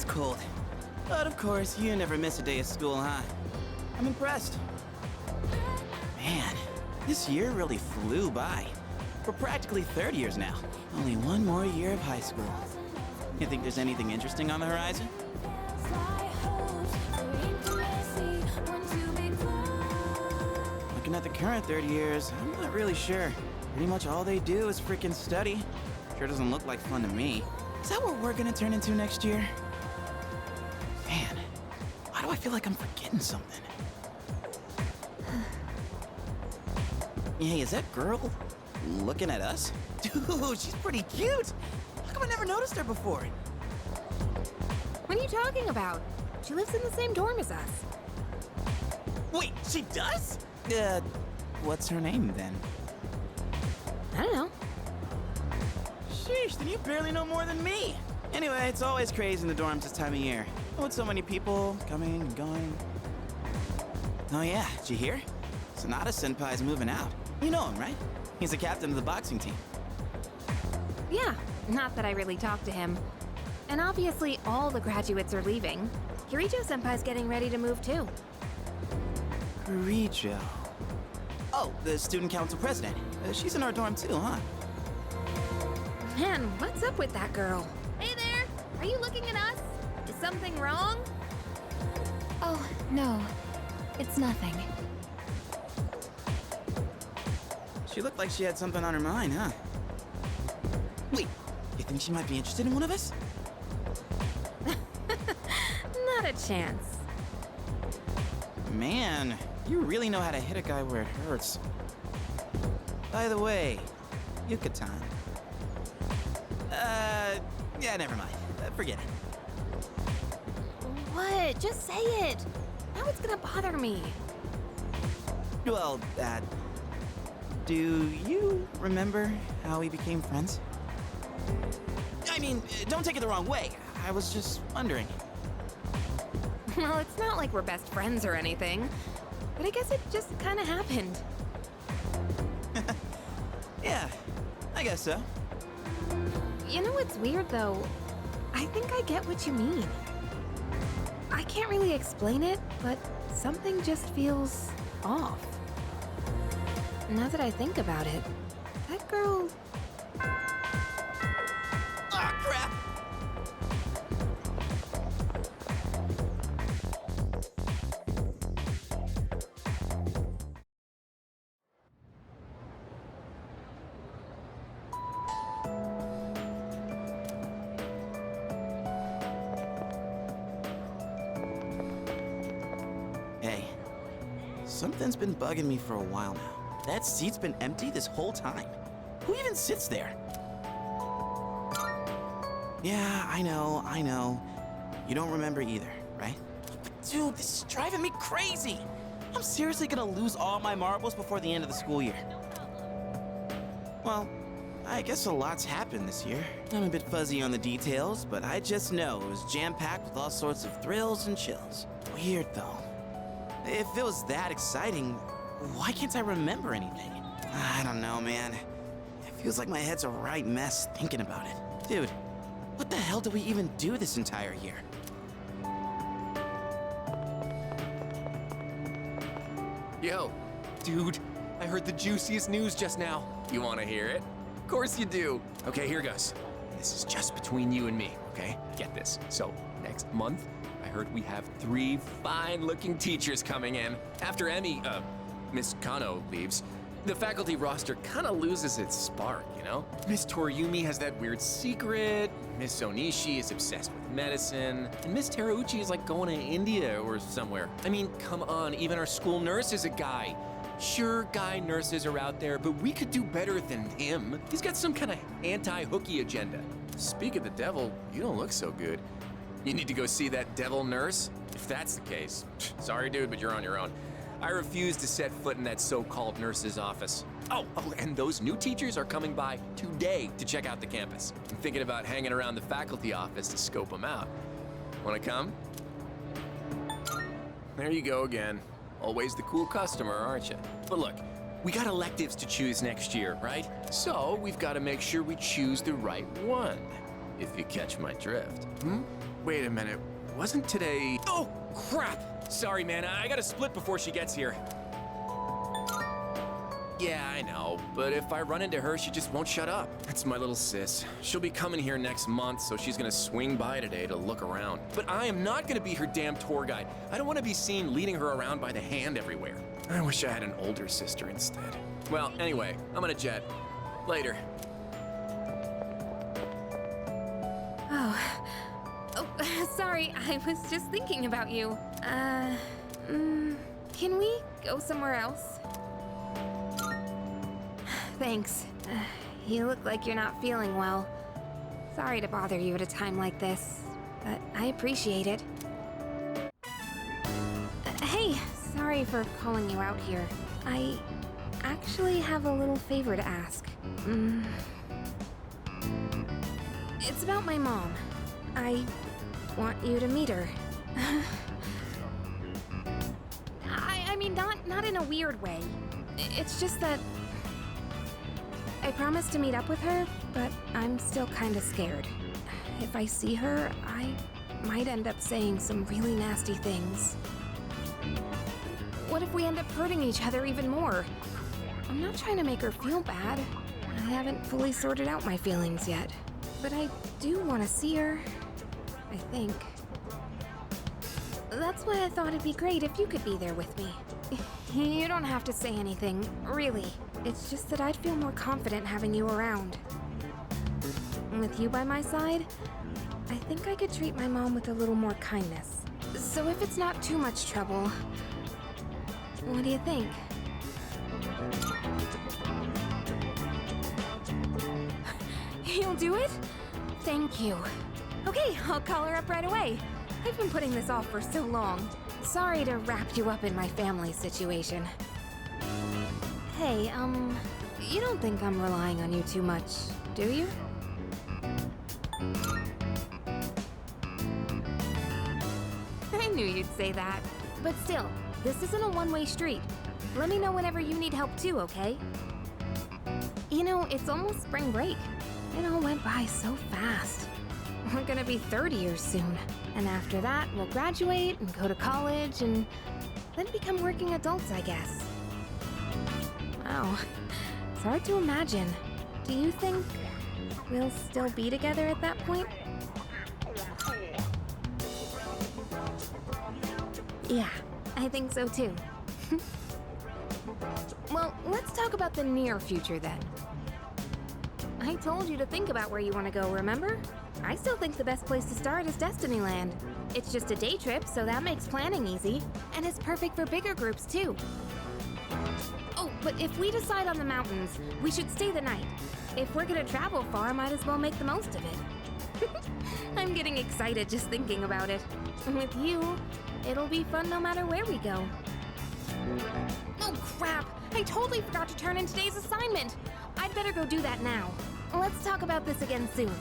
cold. But of course, you never miss a day of school, huh? I'm impressed. Man, this year really flew by. We're practically third years now. Only one more year of high school. You think there's anything interesting on the horizon? Looking at the current third years, I'm not really sure. Pretty much all they do is freaking study. Sure doesn't look like fun to me. Is that what we're gonna turn into next year? Man, why do I feel like I'm forgetting something? Hey, is that girl looking at us? Dude, she's pretty cute! How come I never noticed her before? What are you talking about? She lives in the same dorm as us. Wait, she does? What's her name then? I don't know. Sheesh, then you barely know more than me. Anyway, it's always crazy in the dorms this time of year. With so many people coming and going. Oh yeah, did you hear? Sonata Senpai's moving out. You know him, right? He's the captain of the boxing team. Yeah, not that I really talked to him. And obviously all the graduates are leaving. Kirijo Senpai's getting ready to move too. Kirijo. Oh, the student council president. She's in our dorm too, huh? Man, what's up with that girl? Hey there! Are you looking at us? Is something wrong? Oh, no. It's nothing. She looked like she had something on her mind, huh? Wait, you think she might be interested in one of us? Not a chance. Man, you really know how to hit a guy where it hurts. By the way, Yucatan. Yeah, never mind. Forget it. What? Just say it. Now it's gonna bother me. Well, do you remember how we became friends? I mean, don't take it the wrong way. I was just wondering. Well, it's not like we're best friends or anything. But I guess it just kinda happened. Yeah, I guess so. You know what's weird, though? I think I get what you mean. I can't really explain it, but something just feels off. Now that I think about it, that girl... Ah, crap! Hey, something's been bugging me for a while now. That seat's been empty this whole time. Who even sits there? Yeah, I know. You don't remember either, right? But dude, this is driving me crazy. I'm seriously gonna lose all my marbles before the end of the school year. Well, I guess a lot's happened this year. I'm a bit fuzzy on the details, but I just know it was jam-packed with all sorts of thrills and chills. Weird, though. If it was that exciting, why can't I remember anything? I don't know, man. It feels like my head's a right mess thinking about it. Dude, what the hell did we even do this entire year? Yo, dude, I heard the juiciest news just now. You want to hear it? Of course you do. Okay, here goes. This is just between you and me, okay? Get this. So, next month, I heard we have 3 fine-looking teachers coming in. After Miss Kano leaves, the faculty roster kind of loses its spark, you know? Miss Toriumi has that weird secret, Miss Onishi is obsessed with medicine, and Miss Terauchi is like going to India or somewhere. I mean, come on, even our school nurse is a guy. Sure, guy nurses are out there, but we could do better than him. He's got some kind of anti-hooky agenda. Speak of the devil, you don't look so good. You need to go see that devil nurse? If that's the case, sorry dude, but you're on your own. I refuse to set foot in that so-called nurse's office. Oh, and those new teachers are coming by today to check out the campus. I'm thinking about hanging around the faculty office to scope them out. Wanna come? There you go again. Always the cool customer, aren't you? But look, we got electives to choose next year, right? So we've got to make sure we choose the right one, if you catch my drift. Wait a minute. Wasn't today... Oh, crap! Sorry, man. I gotta split before she gets here. Yeah, I know. But if I run into her, she just won't shut up. That's my little sis. She'll be coming here next month, so she's gonna swing by today to look around. But I am not gonna be her damn tour guide. I don't want to be seen leading her around by the hand everywhere. I wish I had an older sister instead. Well, anyway, I'm gonna jet. Later. Oh. Oh, sorry, I was just thinking about you. Can we go somewhere else? Thanks. You look like you're not feeling well. Sorry to bother you at a time like this, but I appreciate it. Hey, sorry for calling you out here. I actually have a little favor to ask. It's about my mom. I want you to meet her. I mean, not in a weird way. It's just that I promised to meet up with her, but I'm still kinda scared. If I see her, I might end up saying some really nasty things. What if we end up hurting each other even more? I'm not trying to make her feel bad. I haven't fully sorted out my feelings yet. But I do want to see her, I think. That's why I thought it'd be great if you could be there with me. You don't have to say anything, really. It's just that I'd feel more confident having you around. With you by my side, I think I could treat my mom with a little more kindness. So if it's not too much trouble, what do you think? You'll do it? Thank you. Okay, I'll call her up right away. I've been putting this off for so long. Sorry to wrap you up in my family situation. Hey, you don't think I'm relying on you too much, do you? I knew you'd say that. But still, this isn't a one-way street. Let me know whenever you need help too, okay? You know, it's almost spring break. It all went by so fast. We're gonna be 30 years soon. And after that, we'll graduate and go to college and then become working adults, I guess. Wow, it's hard to imagine. Do you think we'll still be together at that point? Yeah, I think so too. Well, let's talk about the near future then. I told you to think about where you want to go, remember? I still think the best place to start is Destinyland. It's just a day trip, so that makes planning easy. And it's perfect for bigger groups, too. Oh, but if we decide on the mountains, we should stay the night. If we're gonna travel far, might as well make the most of it. I'm getting excited just thinking about it. With you, it'll be fun no matter where we go. Oh, crap! I totally forgot to turn in today's assignment! I'd better go do that now. Let's talk about this again soon.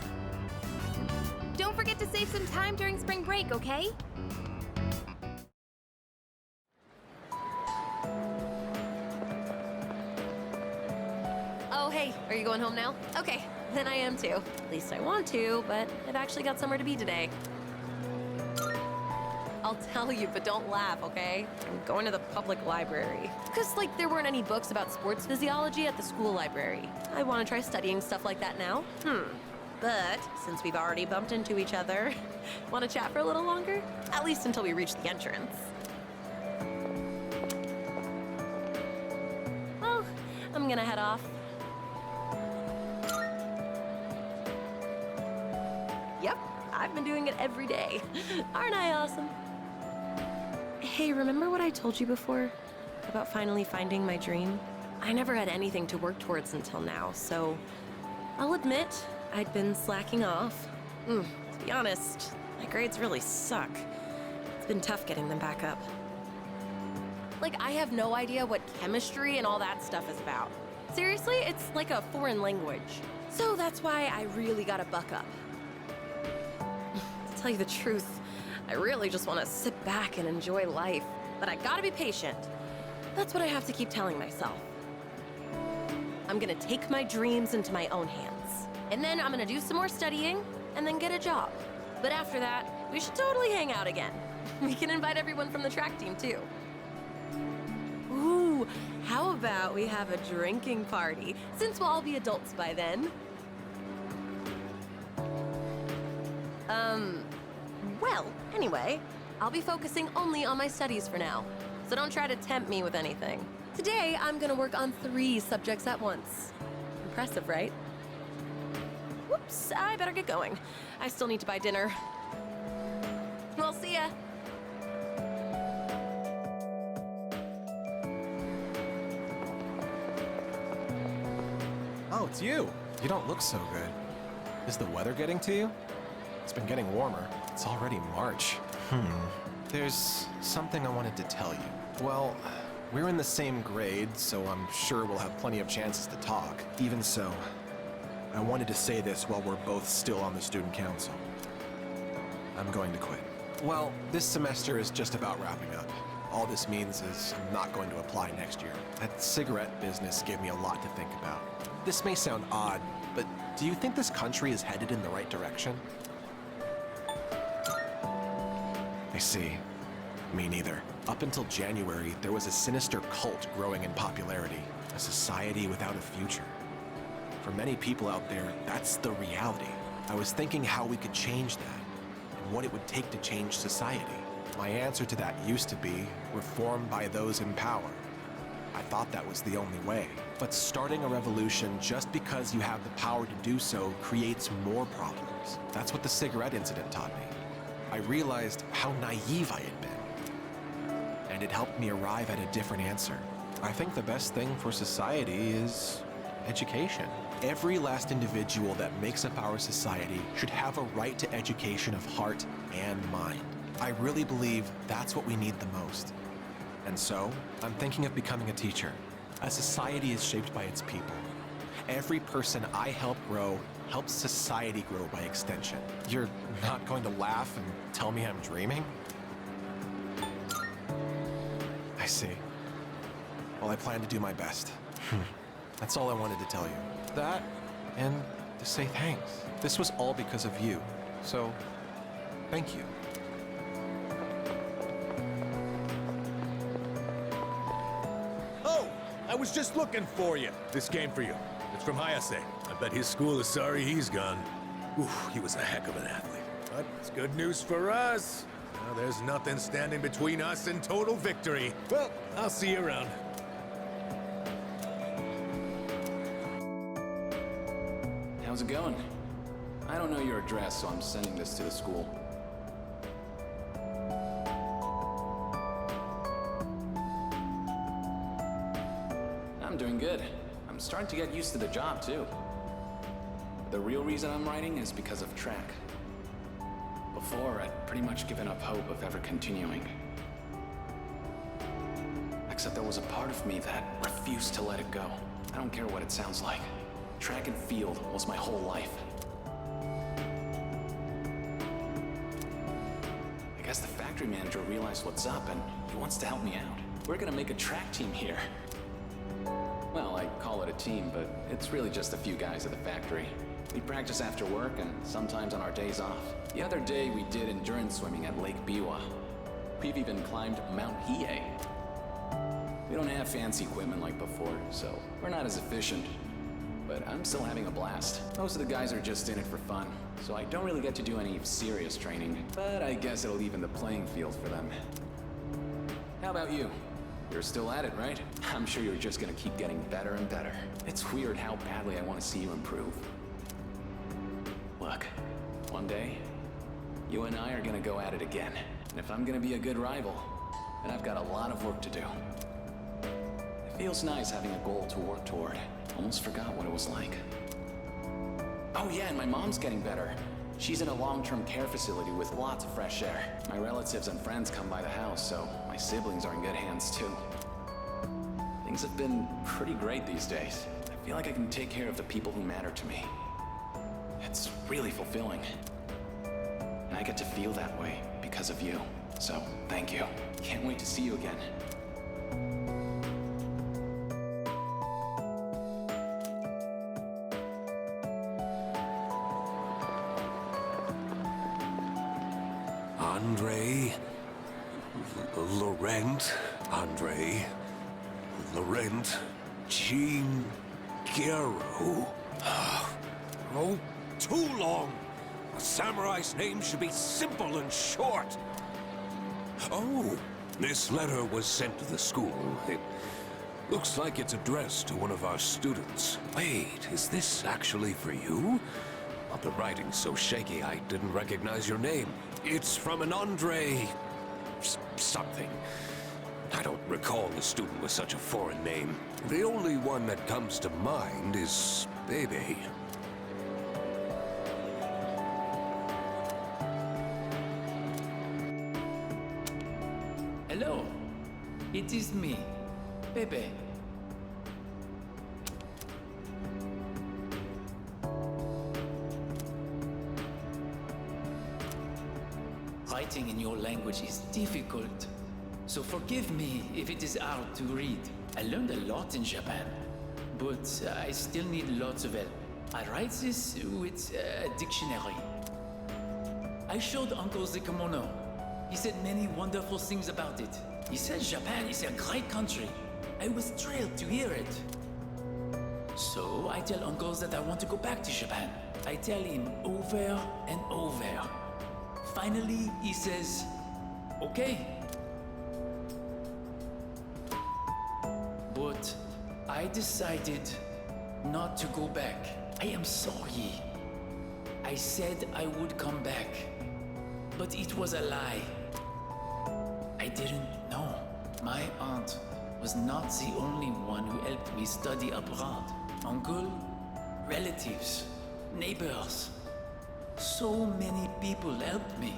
Don't forget to save some time during spring break, okay? Oh, hey, are you going home now? Okay, then I am too. At least I want to, but I've actually got somewhere to be today. I'll tell you, but don't laugh, okay? I'm going to the public library. Because, like, there weren't any books about sports physiology at the school library. I want to try studying stuff like that now. But, since we've already bumped into each other, want to chat for a little longer? At least until we reach the entrance. Well, I'm gonna head off. Yep, I've been doing it every day. Aren't I awesome? Hey, remember what I told you before? About finally finding my dream? I never had anything to work towards until now, so I'll admit I'd been slacking off. To be honest, my grades really suck. It's been tough getting them back up. Like, I have no idea what chemistry and all that stuff is about. Seriously, it's like a foreign language. So that's why I really gotta buck up. To tell you the truth, I really just want to sit back and enjoy life. But I gotta be patient. That's what I have to keep telling myself. I'm gonna take my dreams into my own hands. And then I'm gonna do some more studying, and then get a job. But after that, We should totally hang out again. We can invite everyone from the track team, too. Ooh, how about we have a drinking party, since we'll all be adults by then? Well, anyway, I'll be focusing only on my studies for now, so don't try to tempt me with anything. Today, I'm gonna work on 3 subjects at once. Impressive, right? Whoops, I better get going. I still need to buy dinner. Well, see ya. Oh, it's you. You don't look so good. Is the weather getting to you? It's been getting warmer. It's already March. There's something I wanted to tell you. Well, we're in the same grade, so I'm sure we'll have plenty of chances to talk. Even so, I wanted to say this while we're both still on the student council. I'm going to quit. Well, this semester is just about wrapping up. All this means is I'm not going to apply next year. That cigarette business gave me a lot to think about. This may sound odd, but do you think this country is headed in the right direction? I see. Me neither. Up until January, there was a sinister cult growing in popularity, a society without a future. For many people out there, that's the reality. I was thinking how we could change that, and what it would take to change society. My answer to that used to be reform by those in power. I thought that was the only way. But starting a revolution just because you have the power to do so creates more problems. That's what the cigarette incident taught me. I realized how naive I had been. And it helped me arrive at a different answer. I think the best thing for society is education. Every last individual that makes up our society should have a right to education of heart and mind. I really believe that's what we need the most. And so, I'm thinking of becoming a teacher. A society is shaped by its people. Every person I help grow helps society grow by extension. You're not going to laugh and tell me I'm dreaming? I see. Well, I plan to do my best. That's all I wanted to tell you. That, and to say thanks. This was all because of you. So, thank you. Oh, I was just looking for you. This came for you. It's from Hayase. I bet his school is sorry he's gone. Oof, he was a heck of an athlete. But it's good news for us. Now there's nothing standing between us and total victory. Well, I'll see you around. How's it going? I don't know your address, so I'm sending this to the school. I'm doing good. I'm starting to get used to the job, too. The real reason I'm writing is because of track. Before, I'd pretty much given up hope of ever continuing. Except there was a part of me that refused to let it go. I don't care what it sounds like. Track and field was my whole life. I guess the factory manager realized what's up and he wants to help me out. We're gonna make a track team here. Well, I call it a team, but it's really just a few guys at the factory. We practice after work and sometimes on our days off. The other day we did endurance swimming at Lake Biwa. We've even climbed Mount Hiei. We don't have fancy equipment like before, so we're not as efficient. But I'm still having a blast. Most of the guys are just in it for fun, so I don't really get to do any serious training. But I guess it'll even the playing field for them. How about you? You're still at it, right? I'm sure you're just gonna keep getting better and better. It's weird how badly I want to see you improve. Look, one day, you and I are gonna go at it again. And if I'm gonna be a good rival, then I've got a lot of work to do. It feels nice having a goal to work toward. Almost forgot what it was like. Oh yeah, and my mom's getting better. She's in a long-term care facility with lots of fresh air. My relatives and friends come by the house, so my siblings are in good hands too. Things have been pretty great these days. I feel like I can take care of the people who matter to me. It's really fulfilling. And I get to feel that way because of you. So, thank you. Can't wait to see you again. Laurent, Andre, Laurent, Jean, Guerrero. Oh, too long. A samurai's name should be simple and short. Oh, this letter was sent to the school. It looks like it's addressed to one of our students. Wait, is this actually for you? But the writing's so shaky I didn't recognize your name. It's from an Andre... something. I don't recall a student with such a foreign name. The only one that comes to mind is Bebe. Hello, it is me, Bebe. Writing in your language is difficult, so forgive me if it is hard to read. I learned a lot in Japan, but I still need lots of help. I write this with a dictionary. I showed Uncle the kimono. He said many wonderful things about it. He said Japan is a great country. I was thrilled to hear it. So I tell Uncle that I want to go back to Japan. I tell him over and over. Finally, he says, okay. But I decided not to go back. I am sorry. I said I would come back, but it was a lie. I didn't know. My aunt was not the only one who helped me study abroad. Uncle, relatives, neighbors. So many people helped me.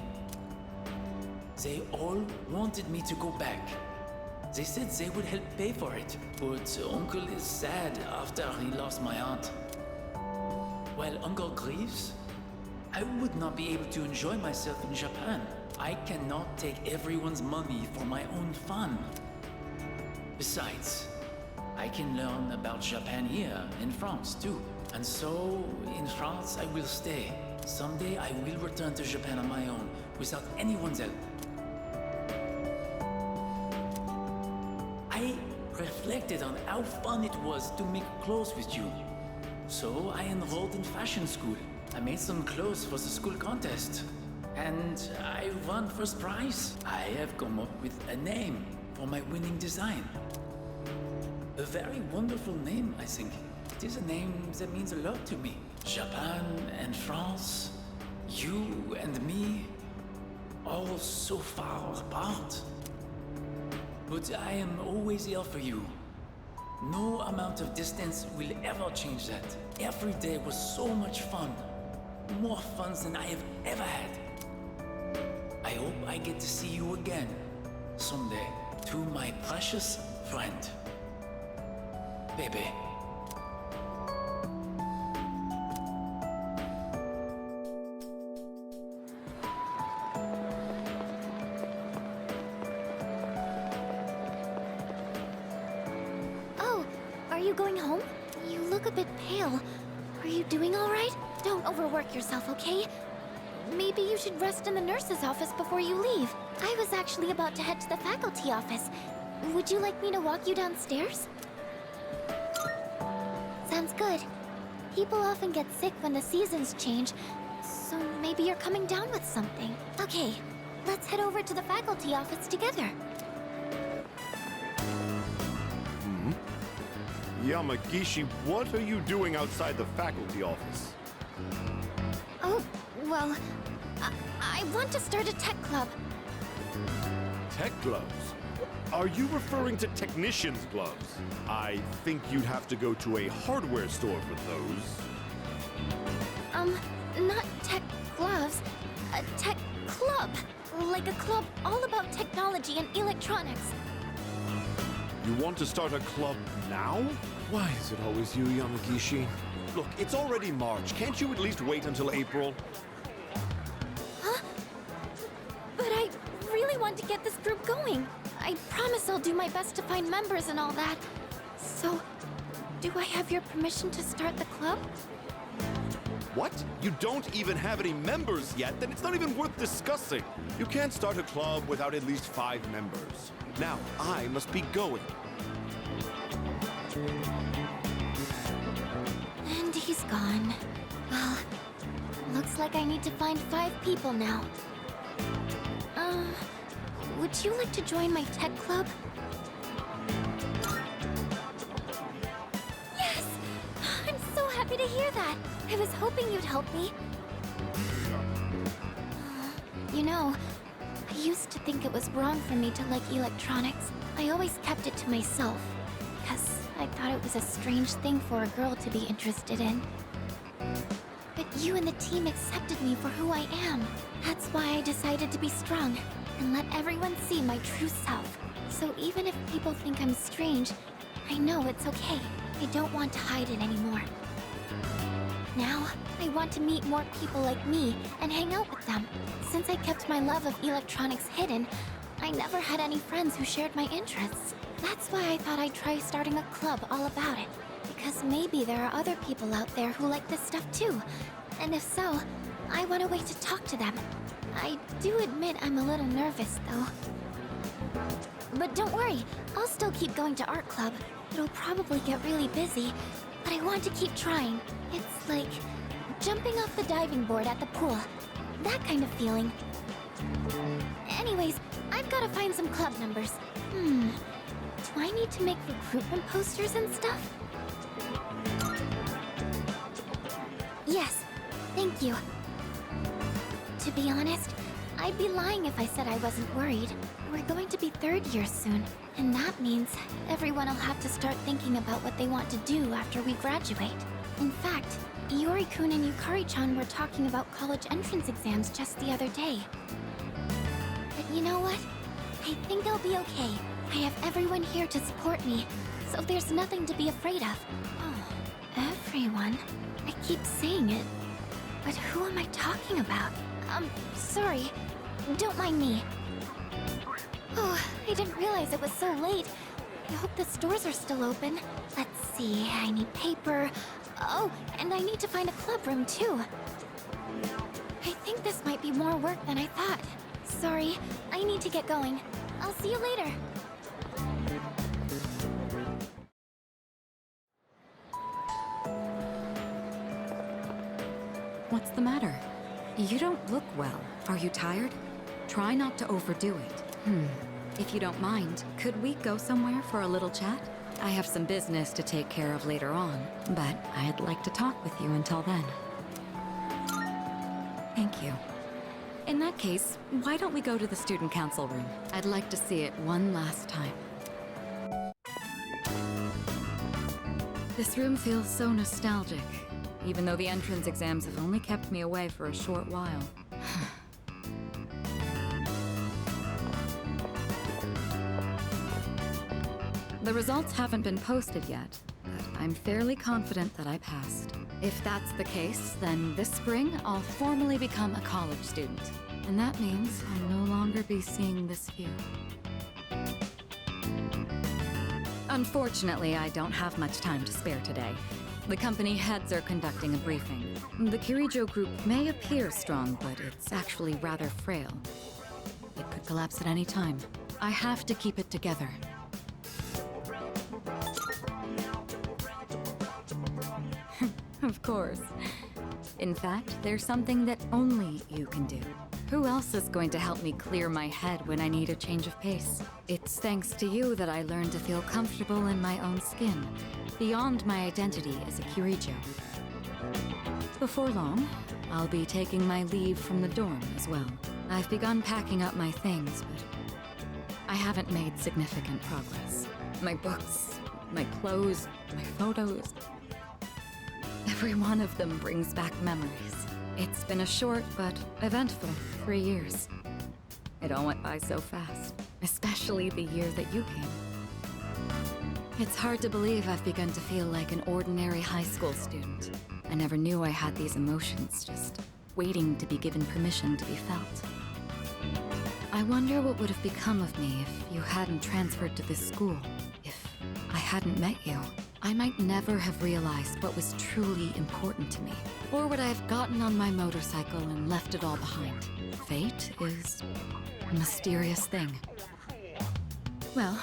They all wanted me to go back. They said they would help pay for it, but Uncle is sad after he lost my aunt. While Uncle grieves, I would not be able to enjoy myself in Japan. I cannot take everyone's money for my own fun. Besides, I can learn about Japan here in France too. And so, in France, I will stay. Someday I will return to Japan on my own, without anyone's help. I reflected on how fun it was to make clothes with you. So I enrolled in fashion school. I made some clothes for the school contest. And I won first prize. I have come up with a name for my winning design. A very wonderful name, I think. It is a name that means a lot to me. Japan and France, you and me, all so far apart. But I am always here for you. No amount of distance will ever change that. Every day was so much fun. More fun than I have ever had. I hope I get to see you again someday. To my precious friend, Bebe. Oh, are you going home? You look a bit pale. Are you doing all right? Don't overwork yourself, okay? Maybe you should rest in the nurse's office before you leave. I was actually about to head to the faculty office. Would you like me to walk you downstairs? Sounds good. People often get sick when the seasons change, so maybe you're coming down with something. Okay, let's head over to the faculty office together. Yamagishi, what are you doing outside the faculty office? Oh, well, I want to start a tech club. Tech gloves? Are you referring to technician's gloves? I think you'd have to go to a hardware store for those. Not tech gloves. A tech club. Like a club all about technology and electronics. You want to start a club now? Why is it always you, Yamagishi? Look, it's already March. Can't you at least wait until April? Huh? But I really want to get this group going. I promise I'll do my best to find members and all that. So, do I have your permission to start the club? What? You don't even have any members yet? Then it's not even worth discussing. You can't start a club without at least 5 members. Now, I must be going. And he's gone. Well, looks like I need to find 5 people now. Would you like to join my tech club? Yes! I'm so happy to hear that. I was hoping you'd help me. You know, I used to think it was wrong for me to like electronics. I always kept it to myself, because I thought it was a strange thing for a girl to be interested in. But you and the team accepted me for who I am. That's why I decided to be strong and let everyone see my true self. So even if people think I'm strange, I know it's okay. I don't want to hide it anymore. Now, I want to meet more people like me and hang out with them. Since I kept my love of electronics hidden, I never had any friends who shared my interests. That's why I thought I'd try starting a club all about it. Because maybe there are other people out there who like this stuff too. And if so, I want a way to talk to them. I do admit I'm a little nervous, though. But don't worry, I'll still keep going to art club. It'll probably get really busy, but I want to keep trying. It's like jumping off the diving board at the pool. That kind of feeling. Anyways, I've got to find some club members. Do I need to make recruitment posters and stuff? Yes, thank you. To be honest, I'd be lying if I said I wasn't worried. We're going to be 3rd year soon, and that means everyone will have to start thinking about what they want to do after we graduate. In fact, Yori-kun and Yukari-chan were talking about college entrance exams just the other day. But you know what? I think I'll be okay. I have everyone here to support me, so there's nothing to be afraid of. Oh, everyone? I keep saying it, but who am I talking about? Sorry. Don't mind me. Oh, I didn't realize it was so late. I hope the stores are still open. Let's see, I need paper. Oh, and I need to find a club room too. I think this might be more work than I thought. Sorry, I need to get going. I'll see you later. What's the matter? You don't look well. Are you tired? Try not to overdo it. If you don't mind, could we go somewhere for a little chat? I have some business to take care of later on, but I'd like to talk with you until then. Thank you. In that case, why don't we go to the student council room? I'd like to see it one last time. This room feels so nostalgic, even though the entrance exams have only kept me away for a short while. The results haven't been posted yet, but I'm fairly confident that I passed. If that's the case, then this spring I'll formally become a college student. And that means I'll no longer be seeing this view. Unfortunately, I don't have much time to spare today. The company heads are conducting a briefing. The Kirijo group may appear strong, but it's actually rather frail. It could collapse at any time. I have to keep it together. Of course. In fact, there's something that only you can do. Who else is going to help me clear my head when I need a change of pace? It's thanks to you that I learned to feel comfortable in my own skin, beyond my identity as a Kirijo. Before long, I'll be taking my leave from the dorm as well. I've begun packing up my things, but I haven't made significant progress. My books, my clothes, my photos. Every one of them brings back memories. It's been a short but eventful 3 years. It all went by so fast, especially the year that you came. It's hard to believe I've begun to feel like an ordinary high school student. I never knew I had these emotions, just waiting to be given permission to be felt. I wonder what would have become of me if you hadn't transferred to this school, if I hadn't met you. I might never have realized what was truly important to me, or would I have gotten on my motorcycle and left it all behind. Fate is a mysterious thing. Well,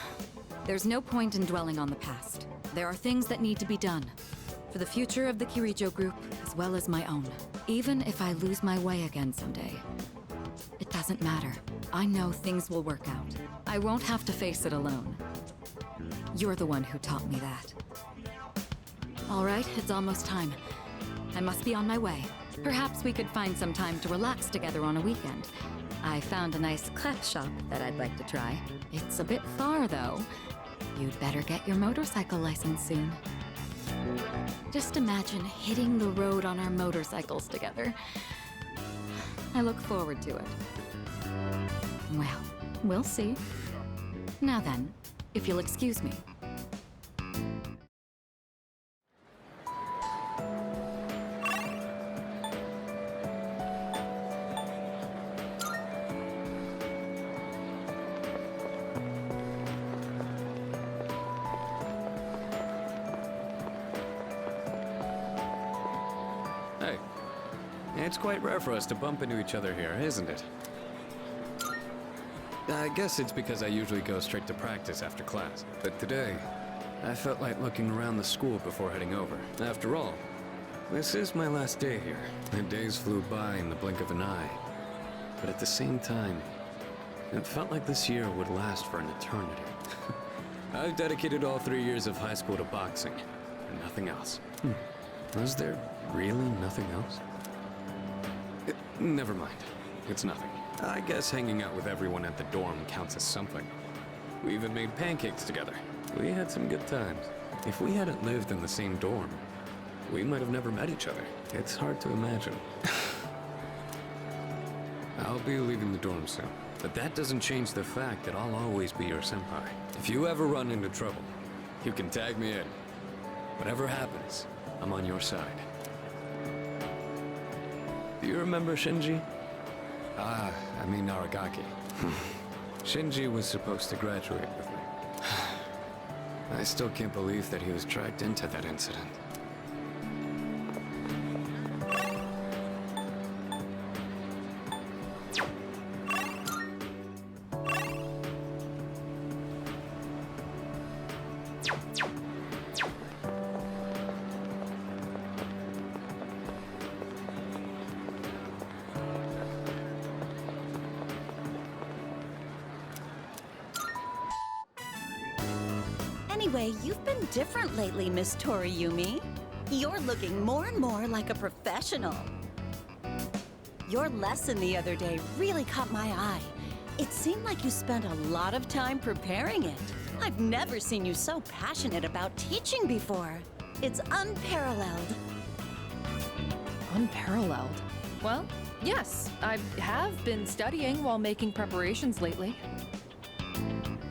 there's no point in dwelling on the past. There are things that need to be done, for the future of the Kirijo group, as well as my own. Even if I lose my way again someday, it doesn't matter. I know things will work out. I won't have to face it alone. You're the one who taught me that. All right, it's almost time. I must be on my way. Perhaps we could find some time to relax together on a weekend. I found a nice clef shop that I'd like to try. It's a bit far, though. You'd better get your motorcycle license soon. Just imagine hitting the road on our motorcycles together. I look forward to it. Well, we'll see. Now then, if you'll excuse me. Hey, it's quite rare for us to bump into each other here, isn't it? I guess it's because I usually go straight to practice after class. But today, I felt like looking around the school before heading over. After all, this is my last day here. The days flew by in the blink of an eye. But at the same time, it felt like this year would last for an eternity. I've dedicated all 3 years of high school to boxing, and nothing else. Was there really nothing else? Never mind. It's nothing. I guess hanging out with everyone at the dorm counts as something. We even made pancakes together. We had some good times. If we hadn't lived in the same dorm, we might have never met each other. It's hard to imagine. I'll be leaving the dorm soon, but that doesn't change the fact that I'll always be your senpai. If you ever run into trouble, you can tag me in. Whatever happens, I'm on your side. Do you remember Shinji? I mean Aragaki. Shinji was supposed to graduate with me. I still can't believe that he was dragged into that incident. Anyway, you've been different lately, Miss Toriyumi. You're looking more and more like a professional. Your lesson the other day really caught my eye. It seemed like you spent a lot of time preparing it. I've never seen you so passionate about teaching before. It's unparalleled. Unparalleled? Well, yes, I have been studying while making preparations lately.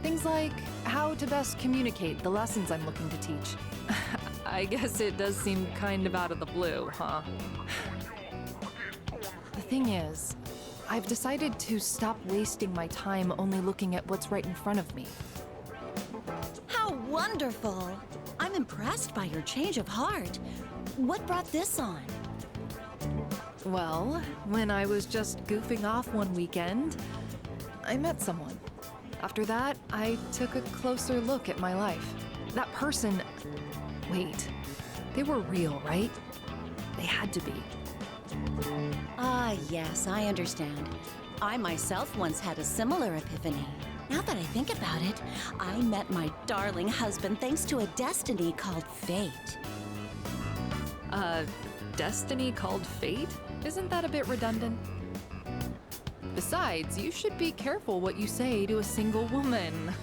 Things like how to best communicate the lessons I'm looking to teach. I guess it does seem kind of out of the blue, huh? The thing is, I've decided to stop wasting my time only looking at what's right in front of me. How wonderful! I'm impressed by your change of heart. What brought this on? Well, when I was just goofing off one weekend, I met someone. After that, I took a closer look at my life. That person... Wait, they were real, right? They had to be. Ah, yes, I understand. I myself once had a similar epiphany. Now that I think about it, I met my darling husband thanks to a destiny called fate. Destiny called fate? Isn't that a bit redundant? Besides, you should be careful what you say to a single woman.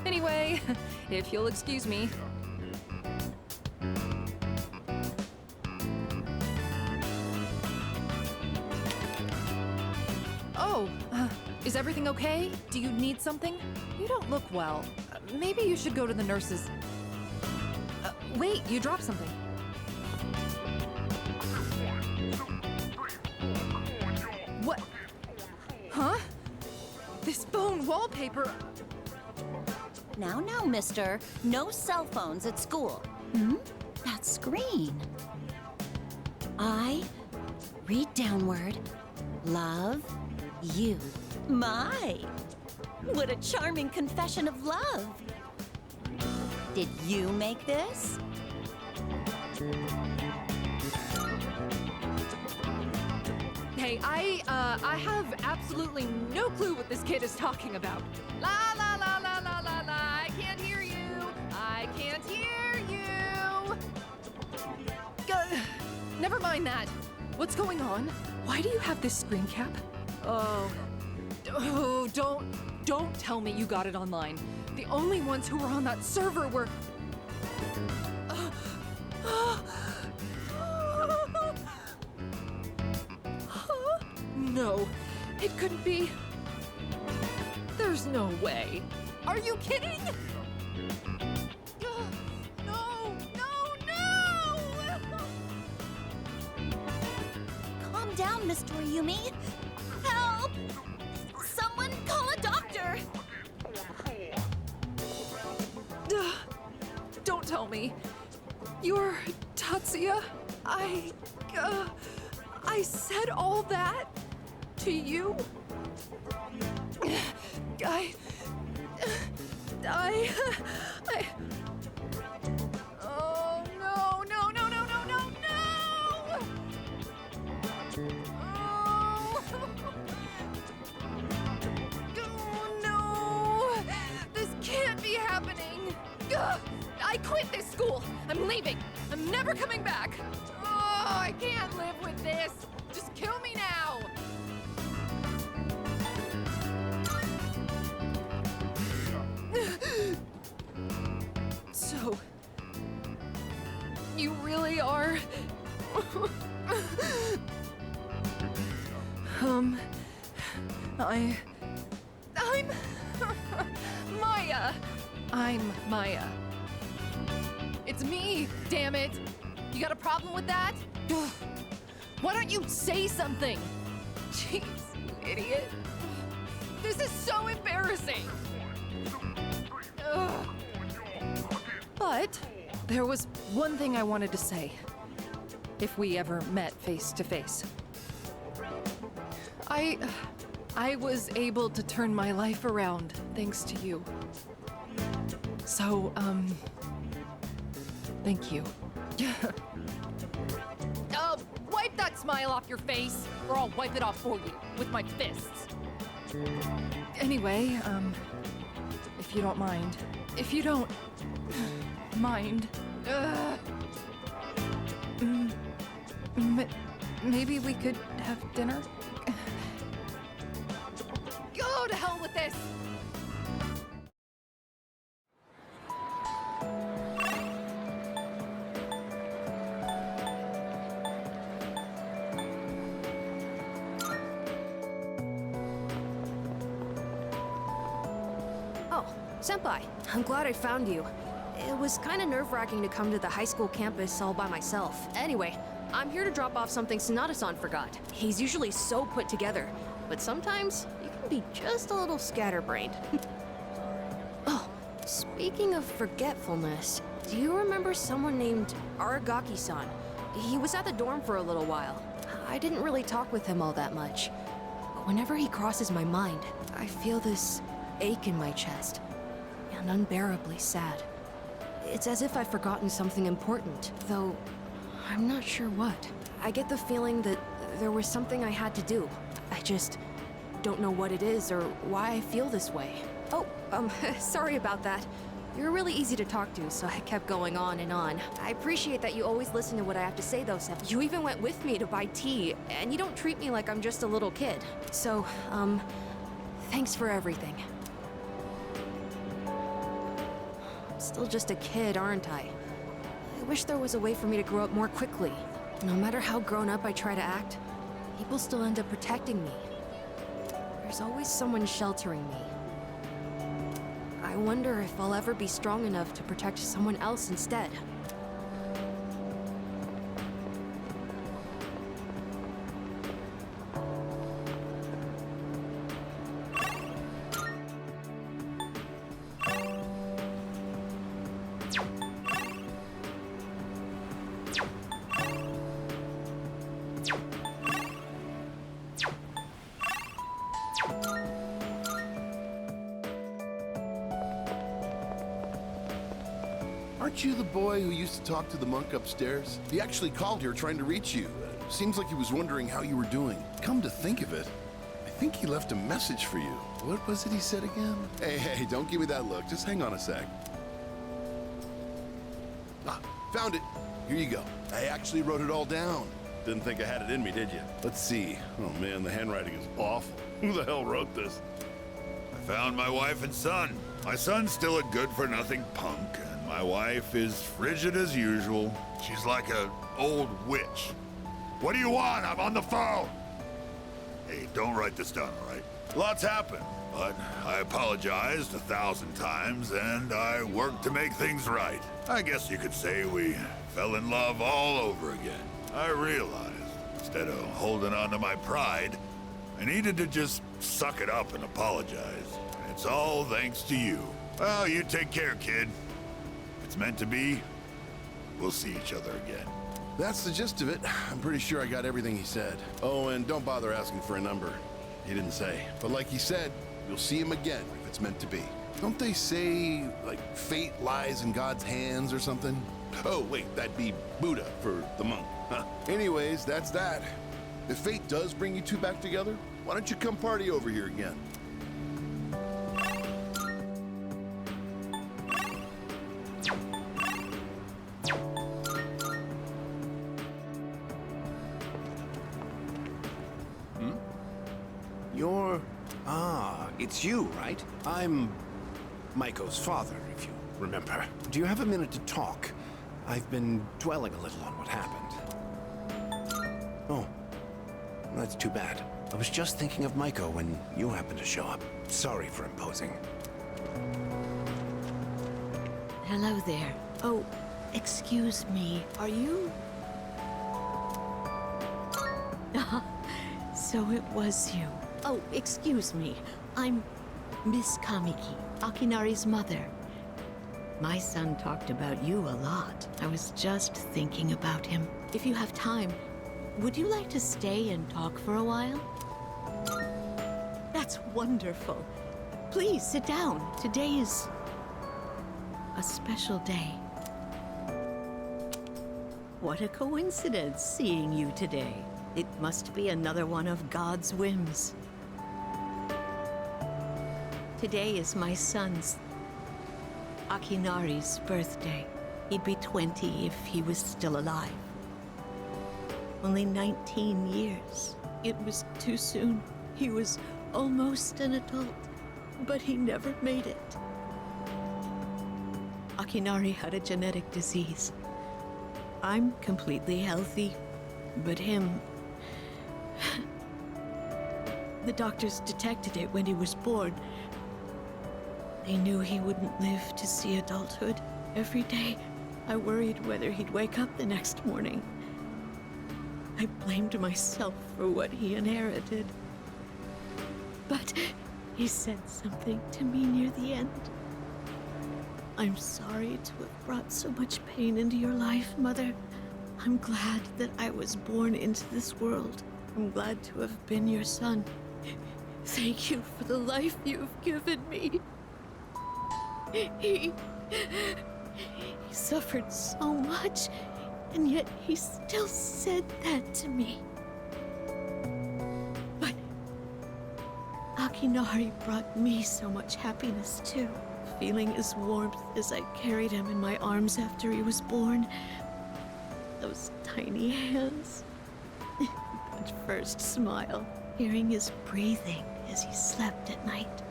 Anyway, if you'll excuse me. Oh, is everything okay? Do you need something? You don't look well. Maybe you should go to the nurses. Wait, you dropped something. What? Huh? This phone wallpaper... Now, mister. No cell phones at school. That screen. I read downward. Love you. My! What a charming confession of love. Did you make this? Hey, I have absolutely no clue what this kid is talking about. La la la la la la la. I can't hear you. I can't hear you. Never mind that. What's going on? Why do you have this screen cap? Oh, don't tell me you got it online. The only ones who were on that server were. No, it couldn't be. There's no way. Are you kidding? No! Calm down, Miss Toriumi. Help! Someone call a doctor! Don't tell me. You're Tatsuya? I said all that to you? Oh, no! Oh, no! This can't be happening! I quit this school! I'm leaving! I'm never coming back! Oh, I can't live with this! Just kill me now! So, you really are... I'm... Maya! I'm Maya. It's me, damn it! You got a problem with that? Why don't you say something? Jeez, you idiot. This is so embarrassing. Ugh. But there was one thing I wanted to say. If we ever met face to face. I was able to turn my life around thanks to you. So, thank you. Wipe that smile off your face, or I'll wipe it off for you with my fists. Anyway, if you don't mind. If you don't mind, maybe we could have dinner? Go to hell with this! Senpai, I'm glad I found you. It was kind of nerve-wracking to come to the high school campus all by myself. Anyway, I'm here to drop off something Sonata-san forgot. He's usually so put together, but sometimes you can be just a little scatterbrained. Oh, speaking of forgetfulness, do you remember someone named Aragaki-san? He was at the dorm for a little while. I didn't really talk with him all that much. But whenever he crosses my mind, I feel this ache in my chest. And unbearably sad. It's as if I've forgotten something important, though I'm not sure what. I get the feeling that there was something I had to do. I just don't know what it is or why I feel this way. Oh, sorry about that. You're really easy to talk to, so I kept going on and on. I appreciate that you always listen to what I have to say, though, Seth. You even went with me to buy tea, and you don't treat me like I'm just a little kid. So, thanks for everything. Still just a kid, aren't I? I wish there was a way for me to grow up more quickly. No matter how grown up I try to act, people still end up protecting me. There's always someone sheltering me. I wonder if I'll ever be strong enough to protect someone else instead. Aren't you the boy who used to talk to the monk upstairs? He actually called here trying to reach you. Seems like he was wondering how you were doing. Come to think of it, I think he left a message for you. What was it he said again? Hey, don't give me that look. Just hang on a sec. Ah, found it. Here you go. I actually wrote it all down. Didn't think I had it in me, did you? Let's see. Oh man, the handwriting is awful. Who the hell wrote this? I found my wife and son. My son's still a good-for-nothing punk, and my wife is frigid as usual. She's like an old witch. What do you want? I'm on the phone! Hey, don't write this down, all right? Lots happened, but I apologized 1,000 times, and I worked to make things right. I guess you could say we fell in love all over again. I realized, instead of holding on to my pride, I needed to just suck it up and apologize. And it's all thanks to you. Well, you take care, kid. If it's meant to be, we'll see each other again. That's the gist of it. I'm pretty sure I got everything he said. Oh, and don't bother asking for a number. He didn't say. But like he said, you'll see him again if it's meant to be. Don't they say, like, fate lies in God's hands or something? Oh, wait, that'd be Buddha for the monk. Huh. Anyways, that's that. If fate does bring you two back together, why don't you come party over here again? It's you, right? I'm Maiko's father, if you remember. Do you have a minute to talk? I've been dwelling a little on what happened. Oh, that's too bad. I was just thinking of Maiko when you happened to show up. Sorry for imposing. Hello there. Oh, excuse me. Are you... So it was you. Oh, excuse me. I'm Miss Kamiki, Akinari's mother. My son talked about you a lot. I was just thinking about him. If you have time, would you like to stay and talk for a while? That's wonderful. Please sit down. Today is a special day. What a coincidence seeing you today. It must be another one of God's whims. Today is my son's, Akinari's, birthday. He'd be 20 if he was still alive. Only 19 years. It was too soon. He was almost an adult, but he never made it. Akinari had a genetic disease. I'm completely healthy, but him... The doctors detected it when he was born. They knew he wouldn't live to see adulthood. Every day, I worried whether he'd wake up the next morning. I blamed myself for what he inherited. But he said something to me near the end. I'm sorry to have brought so much pain into your life, Mother. I'm glad that I was born into this world. I'm glad to have been your son. Thank you for the life you've given me. He suffered so much, and yet he still said that to me. But Akinari brought me so much happiness too. Feeling his warmth as I carried him in my arms after he was born. Those tiny hands. That first smile. Hearing his breathing as he slept at night.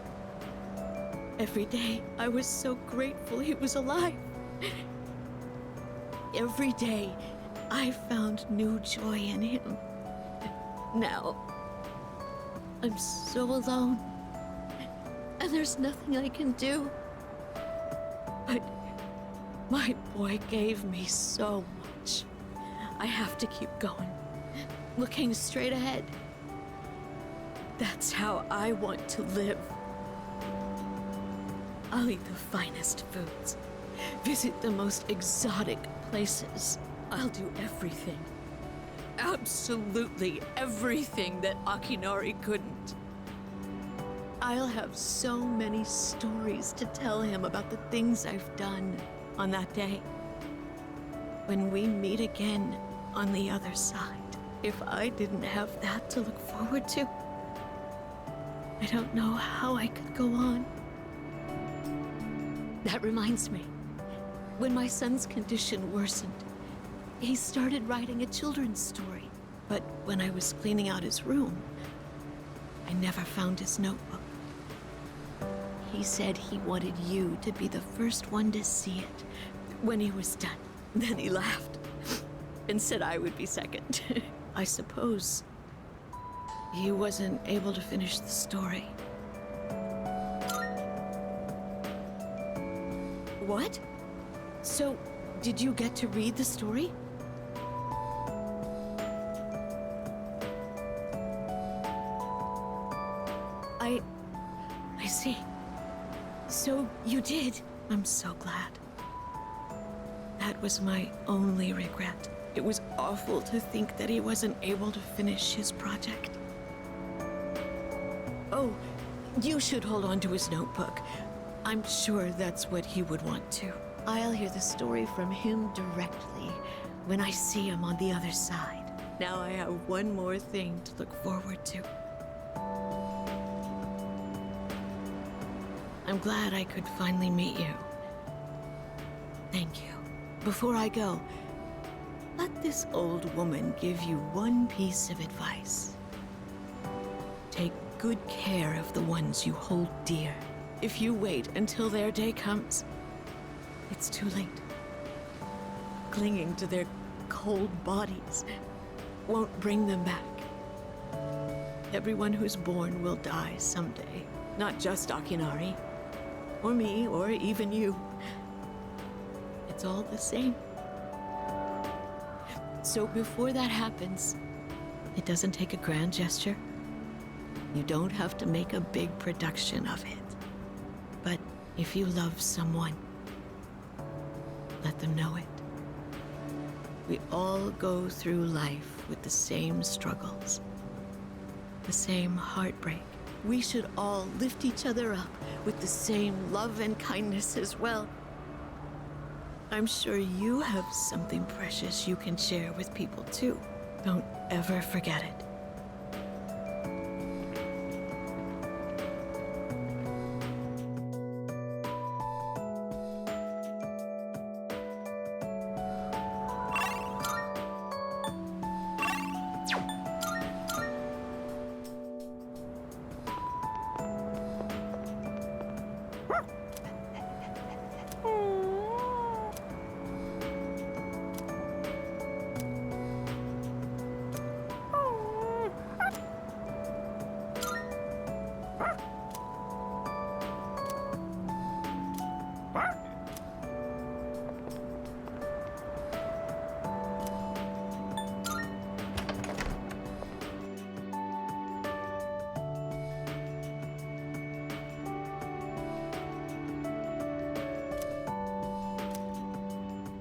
Every day, I was so grateful he was alive. Every day, I found new joy in him. Now, I'm so alone, and there's nothing I can do. But my boy gave me so much. I have to keep going, looking straight ahead. That's how I want to live. I'll eat the finest foods, visit the most exotic places. I'll do everything. Absolutely everything that Akinari couldn't. I'll have so many stories to tell him about the things I've done. on that day. When we meet again on the other side. If I didn't have that to look forward to, I don't know how I could go on. That reminds me, when my son's condition worsened, he started writing a children's story. But when I was cleaning out his room, I never found his notebook. He said he wanted you to be the first one to see it when he was done. Then he laughed and said I would be second. I suppose he wasn't able to finish the story. What? So, did you get to read the story? I see. So, you did. I'm so glad. That was my only regret. It was awful to think that he wasn't able to finish his project. Oh, you should hold on to his notebook. I'm sure that's what he would want to. I'll hear the story from him directly when I see him on the other side. Now I have one more thing to look forward to. I'm glad I could finally meet you. Thank you. Before I go, let this old woman give you one piece of advice. Take good care of the ones you hold dear. If you wait until their day comes, it's too late. Clinging to their cold bodies won't bring them back. Everyone who's born will die someday. Not just Akinari, or me, or even you. It's all the same. So before that happens, it doesn't take a grand gesture. You don't have to make a big production of it. But if you love someone, let them know it. We all go through life with the same struggles, the same heartbreak. We should all lift each other up with the same love and kindness as well. I'm sure you have something precious you can share with people too. Don't ever forget it.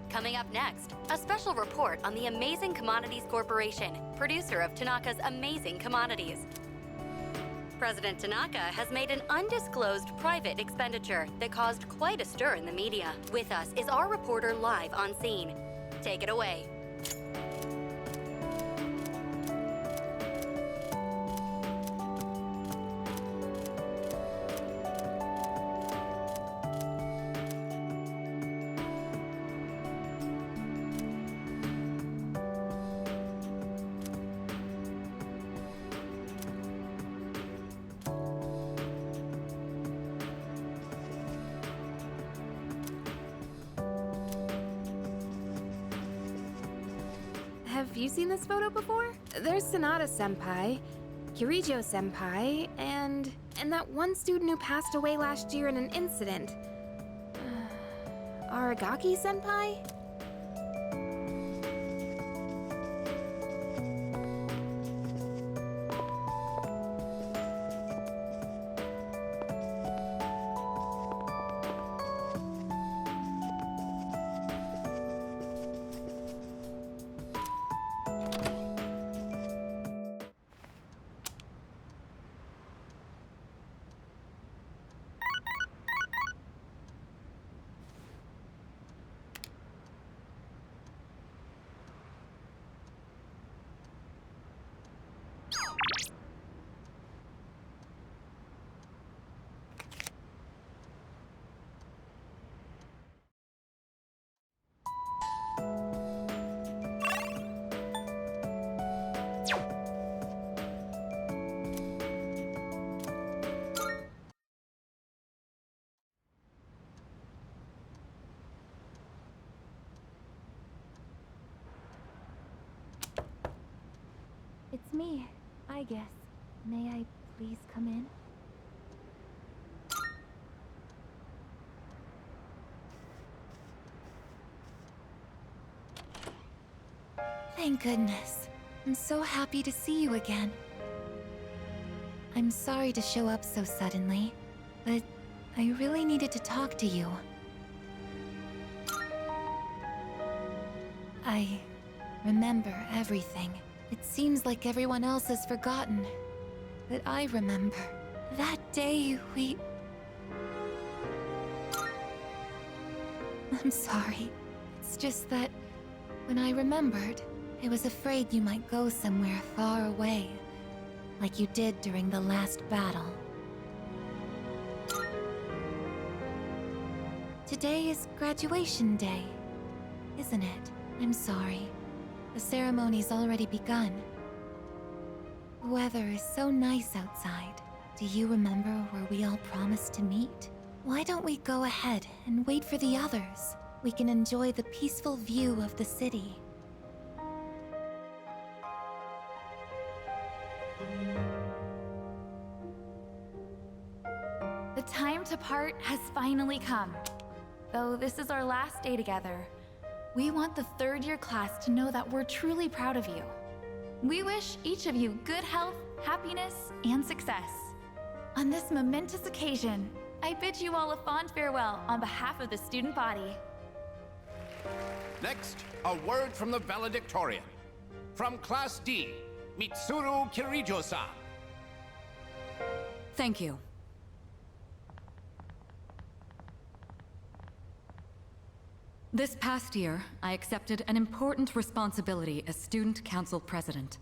Coming up next, a special report on the Amazing Commodities Corporation, producer of Tanaka's Amazing Commodities. President Tanaka has made an undisclosed private expenditure that caused quite a stir in the media. With us is our reporter live on scene. Take it away. Have you seen this photo before? There's Sanada-senpai, Kirijo-senpai, and that one student who passed away last year in an incident. Aragaki-senpai? me, I guess. May I please come in? Thank goodness. I'm so happy to see you again. I'm sorry to show up so suddenly, but I really needed to talk to you. I remember everything. It seems like everyone else has forgotten, but I remember. That day we... I'm sorry. It's just that when I remembered, I was afraid you might go somewhere far away, like you did during the last battle. Today is graduation day, isn't it? I'm sorry. The ceremony's already begun. The weather is so nice outside. Do you remember where we all promised to meet? Why don't we go ahead and wait for the others? We can enjoy the peaceful view of the city. The time to part has finally come. Though this is our last day together, we want the third-year class to know that we're truly proud of you. We wish each of you good health, happiness, and success. On this momentous occasion, I bid you all a fond farewell on behalf of the student body. Next, a word from the valedictorian. From Class D, Mitsuru Kirijo-san. Thank you. This past year, I accepted an important responsibility as Student Council President.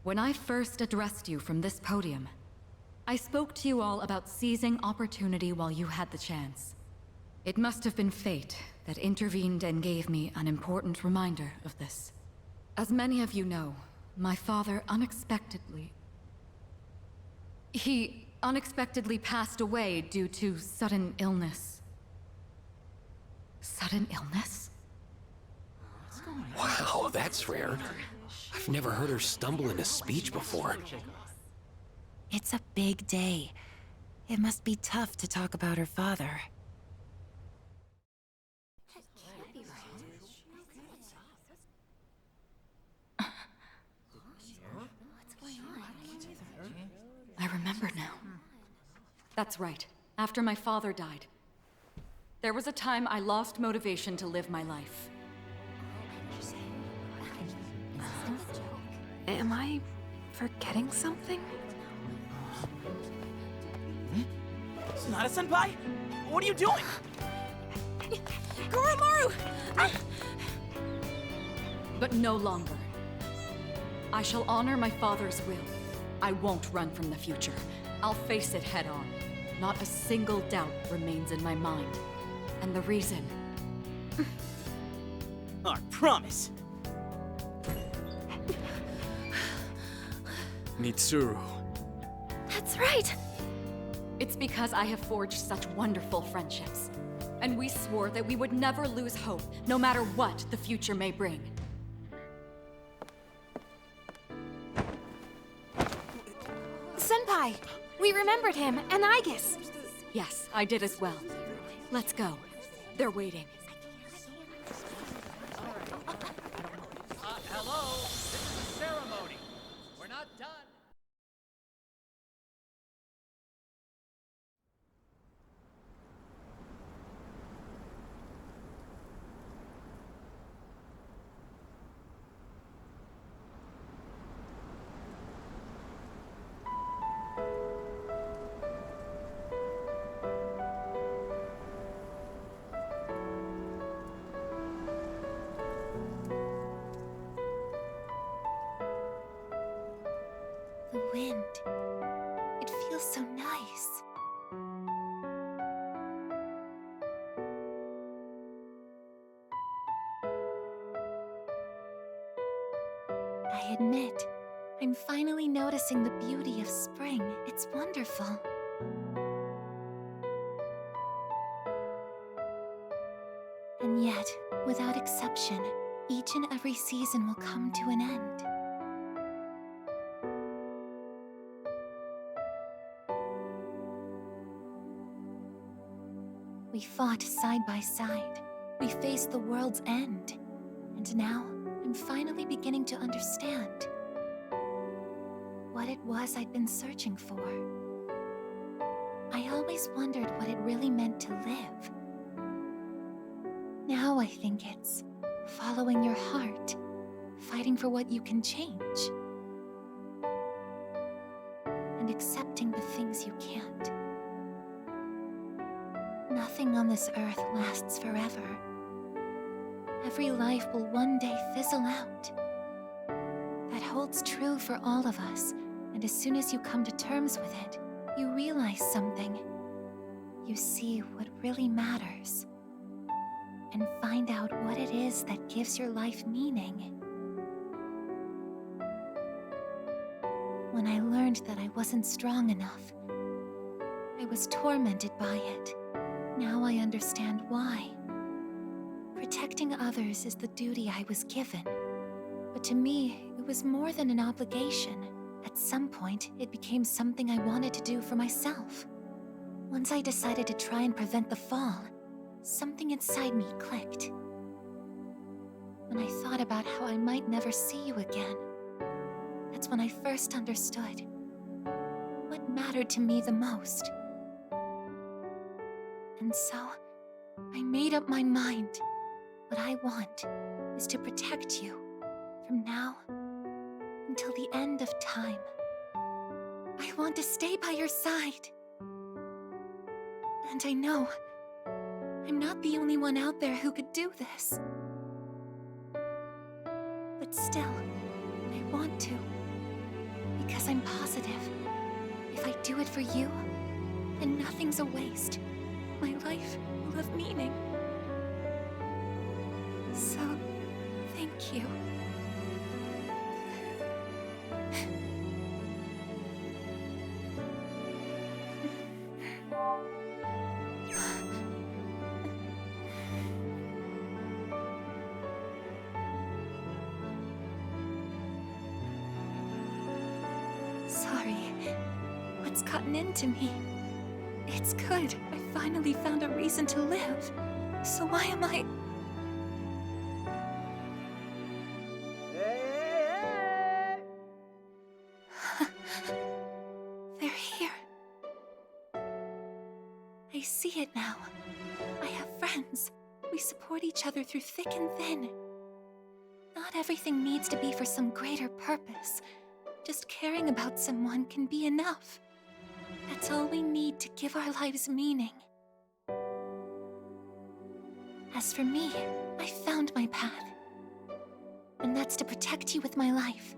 When I first addressed you from this podium, I spoke to you all about seizing opportunity while you had the chance. It must have been fate that intervened and gave me an important reminder of this. As many of you know, my father He unexpectedly passed away due to sudden illness. Sudden illness? Wow, that's rare. I've never heard her stumble in a speech before. It's a big day. It must be tough to talk about her father. I remember now. That's right. After my father died, there was a time I lost motivation to live my life. Am I forgetting something? Sonata-senpai? What are you doing? Koromaru! But no longer. I shall honor my father's will. I won't run from the future. I'll face it head on. Not a single doubt remains in my mind. And the reason... Our promise. Mitsuru. That's right! It's because I have forged such wonderful friendships. And we swore that we would never lose hope, no matter what the future may bring. Senpai! We remembered him, and Aigis! Yes, I did as well. Let's go. They're waiting. Hello? This is a ceremony. We're not done. The wind. It feels so nice. I admit, I'm finally noticing the beauty of spring. It's wonderful. And yet, without exception, each and every season will come to an end. We fought side by side. We faced the world's end. And now, I'm finally beginning to understand what it was I'd been searching for. I always wondered what it really meant to live. Now I think it's following your heart, fighting for what you can change, and accepting the things you can't. Nothing on this earth lasts forever. Every life will one day fizzle out. That holds true for all of us, and as soon as you come to terms with it, you realize something. You see what really matters, and find out what it is that gives your life meaning. When I learned that I wasn't strong enough, I was tormented by it. Now I understand why. Protecting others is the duty I was given. But to me, it was more than an obligation. At some point, it became something I wanted to do for myself. Once I decided to try and prevent the fall, something inside me clicked. When I thought about how I might never see you again, that's when I first understood what mattered to me the most. And so, I made up my mind. What I want is to protect you from now until the end of time. I want to stay by your side. And I know I'm not the only one out there who could do this. But still, I want to. Because I'm positive, if I do it for you, then nothing's a waste. My life will have meaning. So, thank you. Sorry. What's gotten into me? It's good. I finally found a reason to live. So why am I... They're here. I see it now. I have friends. We support each other through thick and thin. Not everything needs to be for some greater purpose. Just caring about someone can be enough. That's all we need to give our lives meaning. As for me, I found my path. And that's to protect you with my life.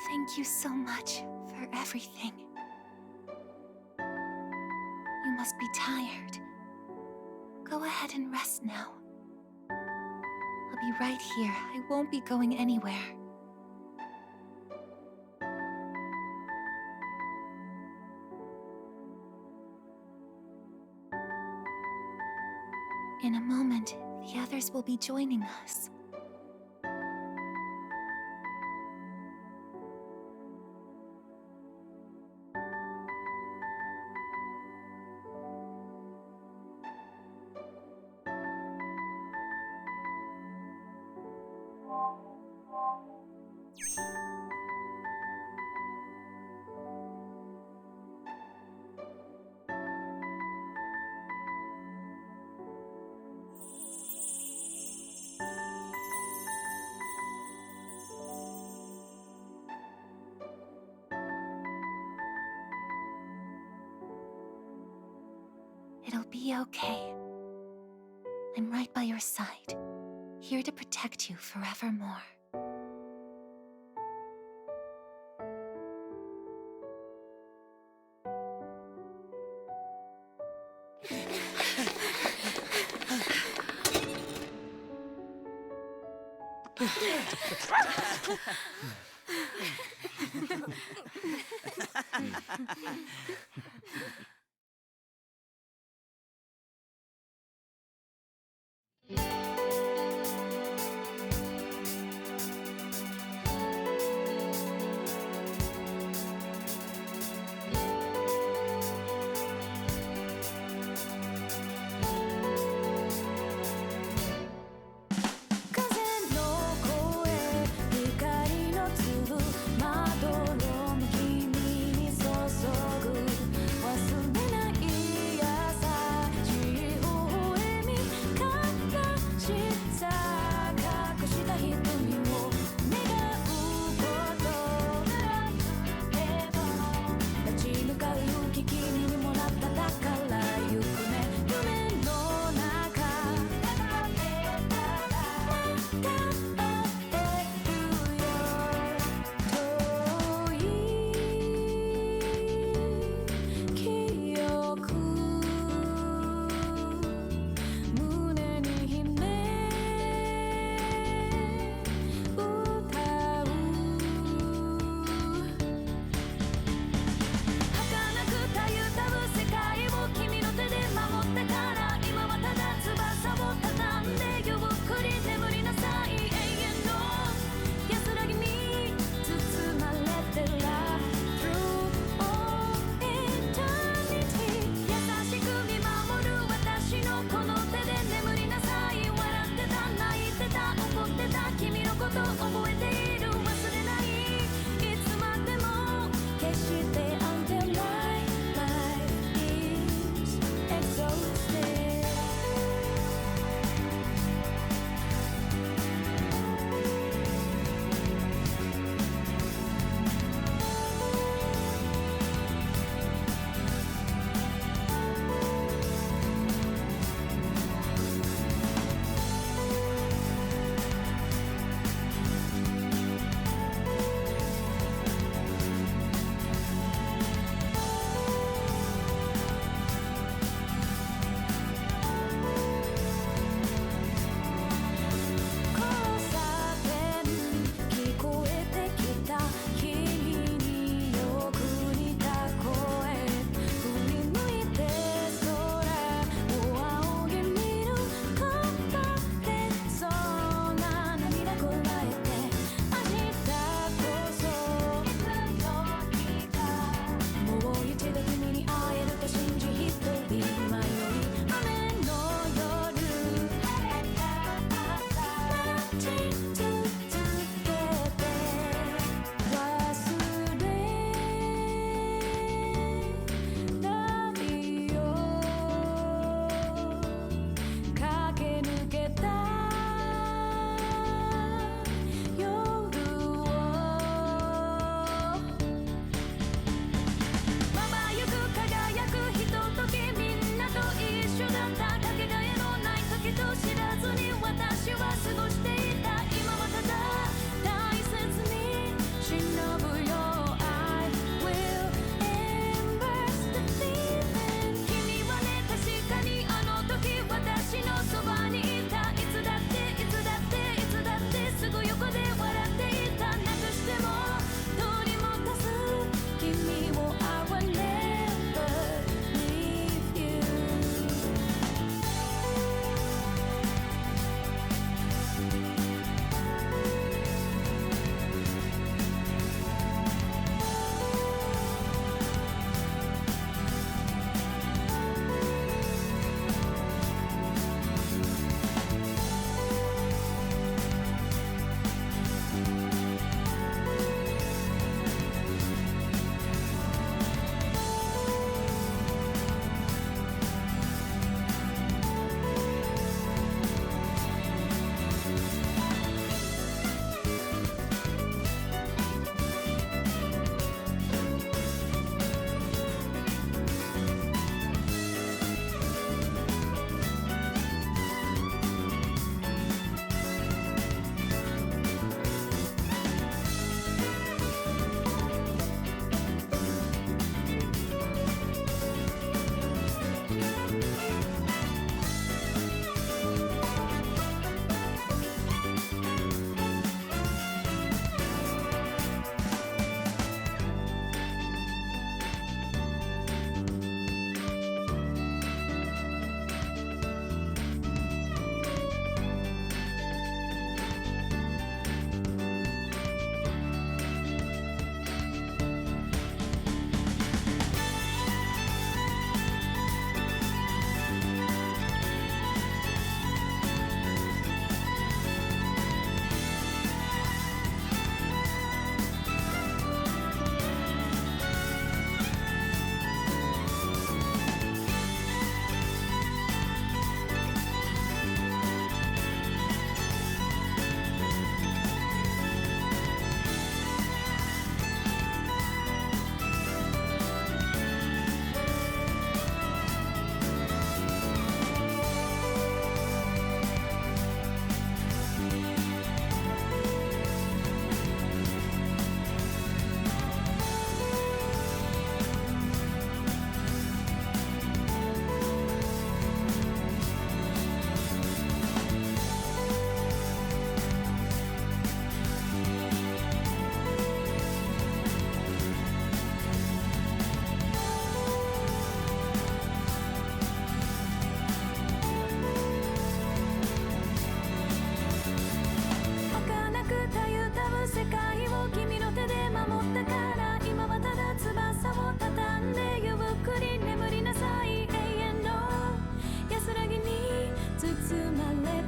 Thank you so much for everything. You must be tired. Go ahead and rest now. I'll be right here. I won't be going anywhere. In a moment, the others will be joining us. It'll be okay. I'm right by your side, here to protect you forevermore.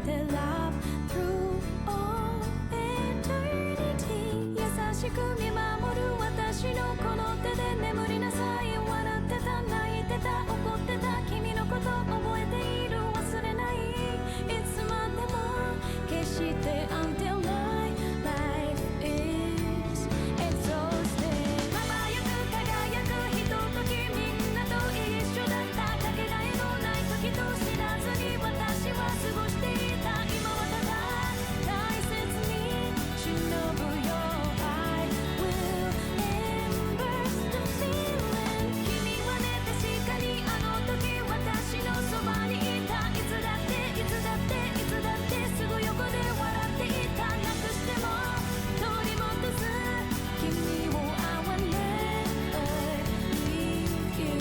て Love through all eternity 優しく見守る私のこの手で眠りなさい笑ってた泣いてた怒ってた君のこと覚えている忘れないいつまでも決して Until life is exhausted 輝く輝くひとときみんなと一緒だったかけがえのない時と知らずに私は過ごしていた今はただ大切に忍ぶよ I will embrace the feeling 君はね確かにあの時私のそばにいたいつだっていつだっていつだってすぐ横で笑っていたなくしても取り戻す君を I will never leave you